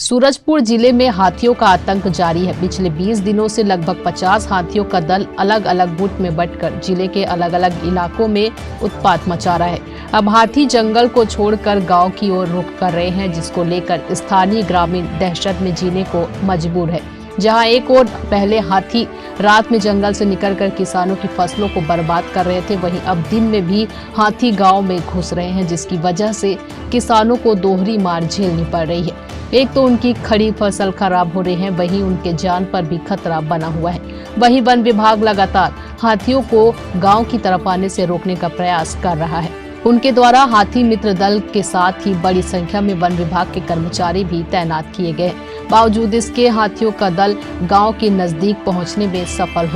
सूरजपुर जिले में हाथियों का आतंक जारी है। पिछले 20 दिनों से लगभग 50 हाथियों का दल अलग अलग गुट में बंटकर जिले के अलग अलग इलाकों में उत्पात मचा रहा है। अब हाथी जंगल को छोड़कर गांव की ओर रुख कर रहे हैं, जिसको लेकर स्थानीय ग्रामीण दहशत में जीने को मजबूर है। जहां एक और पहले हाथी रात में जंगल से निकलकर किसानों की फसलों को बर्बाद कर रहे थे, वहीं अब दिन में भी हाथी गांव में घुस रहे हैं, जिसकी वजह से किसानों को दोहरी मार झेलनी पड़ रही है। एक तो उनकी खड़ी फसल खराब हो रही है, वहीं उनके जान पर भी खतरा बना हुआ है। वहीं वन विभाग लगातार हाथियों को गांव की तरफ आने से रोकने का प्रयास कर रहा है। उनके द्वारा हाथी मित्र दल के साथ ही बड़ी संख्या में वन विभाग के कर्मचारी भी तैनात किए गए। बावजूद इसके हाथियों का दल गांव के नजदीक पहुंचने में सफल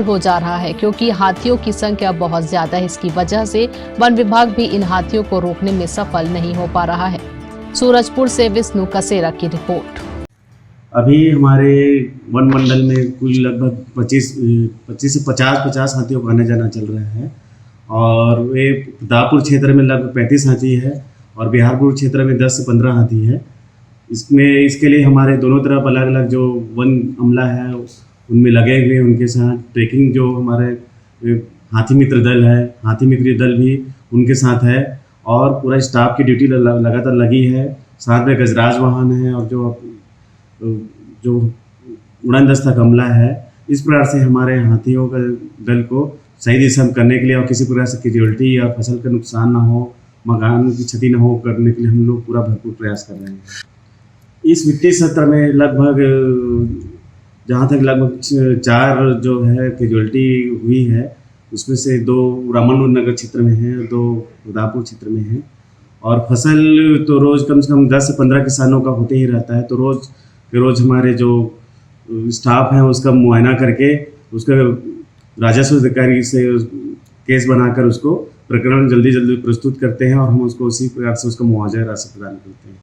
हो जा रहा है, क्योंकि हाथियों की संख्या बहुत ज्यादा है। इसकी वजह से वन विभाग भी इन हाथियों को रोकने में सफल नहीं हो पा रहा है। सूरजपुर से विष्णु कसेरा की रिपोर्ट। अभी हमारे वन मंडल में कुल लगभग 25 से 50 हाथियों का आना जाना चल रहा है, और वे प्रतापपुर क्षेत्र में लगभग 35 हाथी है और बिहारपुर क्षेत्र में 10 से 15 हाथी है। इसके लिए हमारे दोनों तरफ अलग अलग जो वन अमला है उनमें लगे हुए, उनके साथ ट्रैकिंग जो हमारे हाथी मित्र दल है, हाथी मित्र दल भी उनके साथ है, और पूरा स्टाफ की ड्यूटी लगातार लगी है। साथ में गजराज वाहन है और जो उड़ान दस्ता अमला है। इस प्रकार से हमारे हाथियों का दल को सही दिशा में करने के लिए और किसी प्रकार से कैजुअल्टी या फसल का नुकसान ना हो, मकान की क्षति ना हो, करने के लिए हम लोग पूरा भरपूर प्रयास कर रहे हैं। इस वित्तीय सत्र में लगभग जहाँ तक लगभग 4 जो है कैजुअल्टी हुई है, उसमें से 2 रामनगर नगर क्षेत्र में है, 2 प्रतापपुर क्षेत्र में है। और फसल तो रोज़ कम से कम 10 से 15 किसानों का होते ही रहता है, तो रोज़ हमारे जो स्टाफ हैं उसका मुआयना करके उसका राजस्व अधिकारी से केस बनाकर उसको प्रकरण जल्दी प्रस्तुत करते हैं, और हम उसको उसी प्रकार से उसका मुआवजा राशि प्रदान करते हैं।